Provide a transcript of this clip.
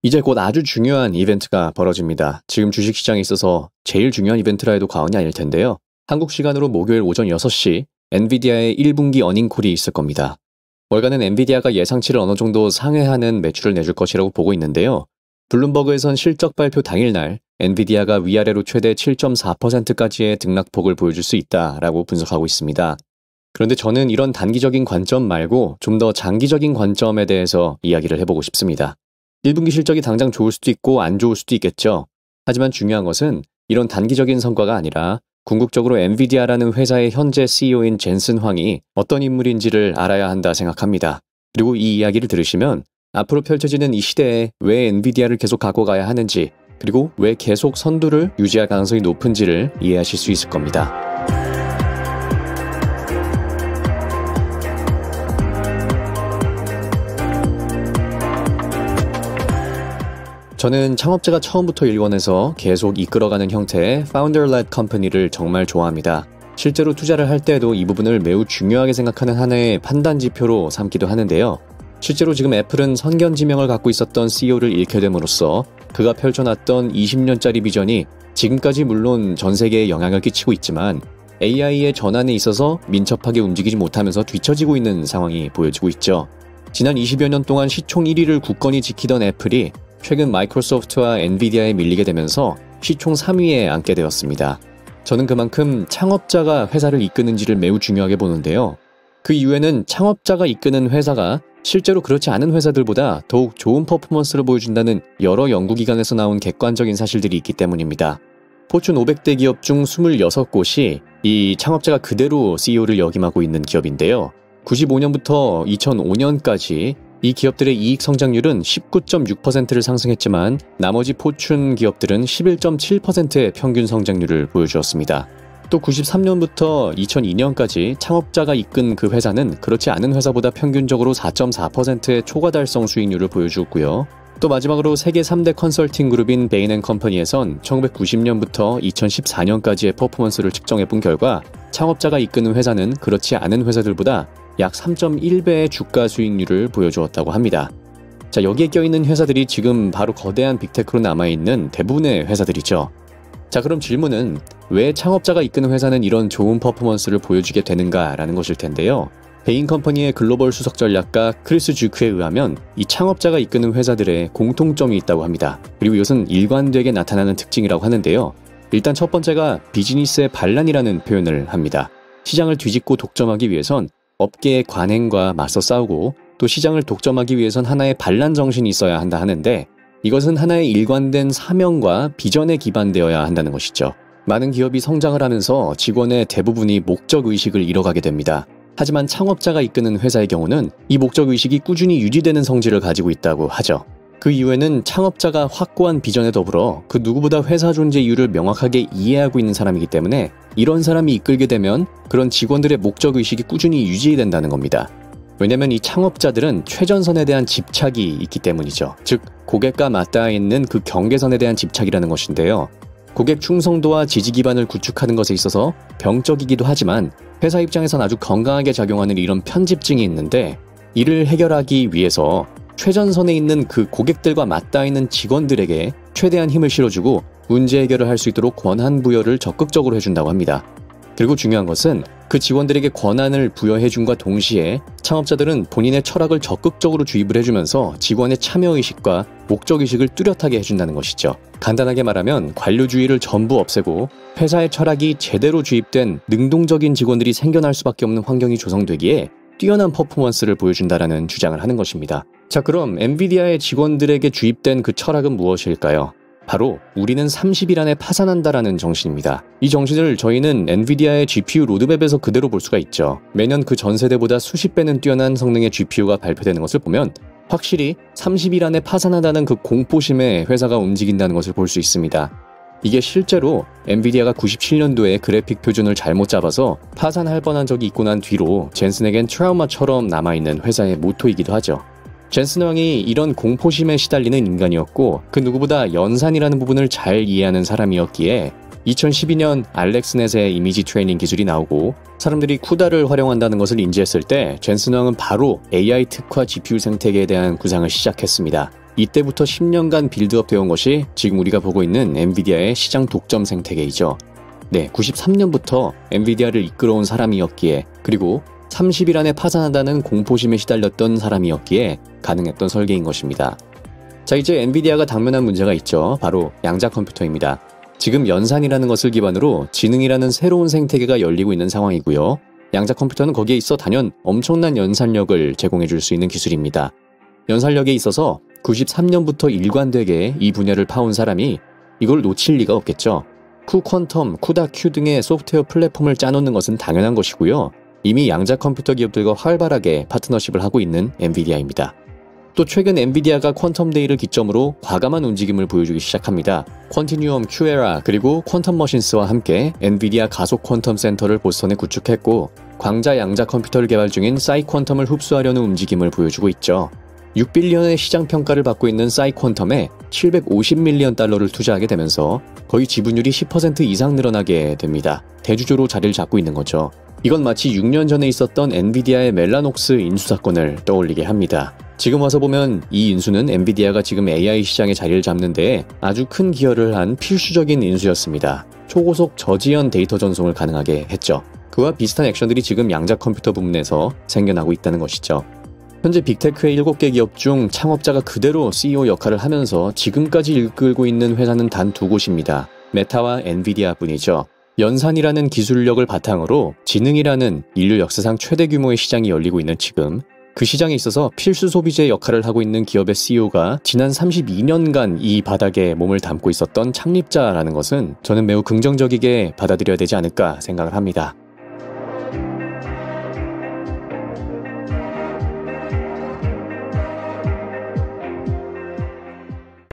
이제 곧 아주 중요한 이벤트가 벌어집니다. 지금 주식시장에 있어서 제일 중요한 이벤트라 해도 과언이 아닐 텐데요. 한국 시간으로 목요일 오전 6시 엔비디아의 1분기 어닝콜이 있을 겁니다. 월간은 엔비디아가 예상치를 어느 정도 상회하는 매출을 내줄 것이라고 보고 있는데요. 블룸버그에선 실적 발표 당일날 엔비디아가 위아래로 최대 7.4%까지의 등락폭을 보여줄 수 있다라고 분석하고 있습니다. 그런데 저는 이런 단기적인 관점 말고 좀 더 장기적인 관점에 대해서 이야기를 해보고 싶습니다. 1분기 실적이 당장 좋을 수도 있고 안 좋을 수도 있겠죠. 하지만 중요한 것은 이런 단기적인 성과가 아니라 궁극적으로 엔비디아라는 회사의 현재 CEO인 젠슨 황이 어떤 인물인지를 알아야 한다 생각합니다. 그리고 이 이야기를 들으시면 앞으로 펼쳐지는 이 시대에 왜 엔비디아를 계속 갖고 가야 하는지, 그리고 왜 계속 선두를 유지할 가능성이 높은지를 이해하실 수 있을 겁니다. 저는 창업자가 처음부터 일궈내서 계속 이끌어가는 형태의 Founder-led Company를 정말 좋아합니다. 실제로 투자를 할 때에도 이 부분을 매우 중요하게 생각하는 하나의 판단 지표로 삼기도 하는데요. 실제로 지금 애플은 선견지명을 갖고 있었던 CEO를 잃게 됨으로써 그가 펼쳐놨던 20년짜리 비전이 지금까지 물론 전 세계에 영향을 끼치고 있지만 AI의 전환에 있어서 민첩하게 움직이지 못하면서 뒤처지고 있는 상황이 보여지고 있죠. 지난 20여 년 동안 시총 1위를 굳건히 지키던 애플이 최근 마이크로소프트와 엔비디아에 밀리게 되면서 시총 3위에 앉게 되었습니다. 저는 그만큼 창업자가 회사를 이끄는지를 매우 중요하게 보는데요. 그 이유에는 창업자가 이끄는 회사가 실제로 그렇지 않은 회사들보다 더욱 좋은 퍼포먼스를 보여준다는 여러 연구기관에서 나온 객관적인 사실들이 있기 때문입니다. 포춘 500대 기업 중 26곳이 이 창업자가 그대로 CEO를 역임하고 있는 기업인데요. 95년부터 2005년까지 이 기업들의 이익 성장률은 19.6%를 상승했지만 나머지 포춘 기업들은 11.7%의 평균 성장률을 보여주었습니다. 또 93년부터 2002년까지 창업자가 이끈 그 회사는 그렇지 않은 회사보다 평균적으로 4.4%의 초과 달성 수익률을 보여주었고요. 또 마지막으로 세계 3대 컨설팅 그룹인 베인&컴퍼니에선 1990년부터 2014년까지의 퍼포먼스를 측정해본 결과 창업자가 이끄는 회사는 그렇지 않은 회사들보다 약 3.1배의 주가 수익률을 보여주었다고 합니다. 자, 여기에 껴있는 회사들이 지금 바로 거대한 빅테크로 남아있는 대부분의 회사들이죠. 자, 그럼 질문은 왜 창업자가 이끄는 회사는 이런 좋은 퍼포먼스를 보여주게 되는가라는 것일 텐데요. 베인컴퍼니의 글로벌 수석 전략가 크리스 주크에 의하면 이 창업자가 이끄는 회사들의 공통점이 있다고 합니다. 그리고 이것은 일관되게 나타나는 특징이라고 하는데요. 일단 첫 번째가 비즈니스의 반란이라는 표현을 합니다. 시장을 뒤집고 독점하기 위해선 업계의 관행과 맞서 싸우고 또 시장을 독점하기 위해선 하나의 반란 정신이 있어야 한다 하는데 이것은 하나의 일관된 사명과 비전에 기반되어야 한다는 것이죠. 많은 기업이 성장을 하면서 직원의 대부분이 목적의식을 잃어가게 됩니다. 하지만 창업자가 이끄는 회사의 경우는 이 목적의식이 꾸준히 유지되는 성질을 가지고 있다고 하죠. 그 이유에는 창업자가 확고한 비전에 더불어 그 누구보다 회사 존재 이유를 명확하게 이해하고 있는 사람이기 때문에 이런 사람이 이끌게 되면 그런 직원들의 목적의식이 꾸준히 유지된다는 겁니다. 왜냐면 이 창업자들은 최전선에 대한 집착이 있기 때문이죠. 즉, 고객과 맞닿아 있는 그 경계선에 대한 집착이라는 것인데요. 고객 충성도와 지지 기반을 구축하는 것에 있어서 병적이기도 하지만 회사 입장에선 아주 건강하게 작용하는 이런 편집증이 있는데 이를 해결하기 위해서 최전선에 있는 그 고객들과 맞닿아 있는 직원들에게 최대한 힘을 실어주고 문제 해결을 할 수 있도록 권한 부여를 적극적으로 해준다고 합니다. 그리고 중요한 것은 그 직원들에게 권한을 부여해줌과 동시에 창업자들은 본인의 철학을 적극적으로 주입을 해주면서 직원의 참여의식과 목적의식을 뚜렷하게 해준다는 것이죠. 간단하게 말하면 관료주의를 전부 없애고 회사의 철학이 제대로 주입된 능동적인 직원들이 생겨날 수밖에 없는 환경이 조성되기에 뛰어난 퍼포먼스를 보여준다라는 주장을 하는 것입니다. 자, 그럼 엔비디아의 직원들에게 주입된 그 철학은 무엇일까요? 바로 우리는 30일 안에 파산한다라는 정신입니다. 이 정신을 저희는 엔비디아의 GPU 로드맵에서 그대로 볼 수가 있죠. 매년 그 전 세대보다 수십 배는 뛰어난 성능의 GPU가 발표되는 것을 보면 확실히 30일 안에 파산한다는 그 공포심에 회사가 움직인다는 것을 볼 수 있습니다. 이게 실제로 엔비디아가 97년도에 그래픽 표준을 잘못 잡아서 파산할 뻔한 적이 있고 난 뒤로 젠슨에겐 트라우마처럼 남아있는 회사의 모토이기도 하죠. 젠슨 왕이 이런 공포심에 시달리는 인간이었고 그 누구보다 연산이라는 부분을 잘 이해하는 사람이었기에 2012년 알렉스넷의 이미지 트레이닝 기술이 나오고 사람들이 쿠다를 활용한다는 것을 인지했을 때 젠슨 왕은 바로 AI 특화 GPU 생태계에 대한 구상을 시작했습니다. 이때부터 10년간 빌드업 되어 온 것이 지금 우리가 보고 있는 엔비디아의 시장 독점 생태계이죠. 네, 93년부터 엔비디아를 이끌어온 사람이었기에, 그리고 30일 안에 파산한다는 공포심에 시달렸던 사람이었기에 가능했던 설계인 것입니다. 자, 이제 엔비디아가 당면한 문제가 있죠. 바로 양자 컴퓨터입니다. 지금 연산이라는 것을 기반으로 지능이라는 새로운 생태계가 열리고 있는 상황이고요. 양자 컴퓨터는 거기에 있어 단연 엄청난 연산력을 제공해 줄 수 있는 기술입니다. 연산력에 있어서 93년부터 일관되게 이 분야를 파온 사람이 이걸 놓칠 리가 없겠죠. 쿠퀀텀, 쿠다큐 등의 소프트웨어 플랫폼을 짜놓는 것은 당연한 것이고요. 이미 양자 컴퓨터 기업들과 활발하게 파트너십을 하고 있는 엔비디아입니다. 또 최근 엔비디아가 퀀텀 데이를 기점으로 과감한 움직임을 보여주기 시작합니다. 퀀티뉴엄, 큐에라, 그리고 퀀텀 머신스와 함께 엔비디아 가속 퀀텀 센터를 보스턴에 구축했고, 광자 양자 컴퓨터를 개발 중인 싸이퀀텀을 흡수하려는 움직임을 보여주고 있죠. 6빌리언의 시장 평가를 받고 있는 싸이퀀텀에 750밀리언 달러를 투자하게 되면서 거의 지분율이 10% 이상 늘어나게 됩니다. 대주주로 자리를 잡고 있는 거죠. 이건 마치 6년 전에 있었던 엔비디아의 멜라녹스 인수 사건을 떠올리게 합니다. 지금 와서 보면 이 인수는 엔비디아가 지금 AI 시장에 자리를 잡는 데에 아주 큰 기여를 한 필수적인 인수였습니다. 초고속 저지연 데이터 전송을 가능하게 했죠. 그와 비슷한 액션들이 지금 양자 컴퓨터 부문에서 생겨나고 있다는 것이죠. 현재 빅테크의 7개 기업 중 창업자가 그대로 CEO 역할을 하면서 지금까지 이끌고 있는 회사는 단 2곳입니다. 메타와 엔비디아 뿐이죠. 연산이라는 기술력을 바탕으로 지능이라는 인류 역사상 최대 규모의 시장이 열리고 있는 지금, 그 시장에 있어서 필수 소비재 역할을 하고 있는 기업의 CEO가 지난 32년간 이 바닥에 몸을 담고 있었던 창립자라는 것은 저는 매우 긍정적이게 받아들여야 되지 않을까 생각을 합니다.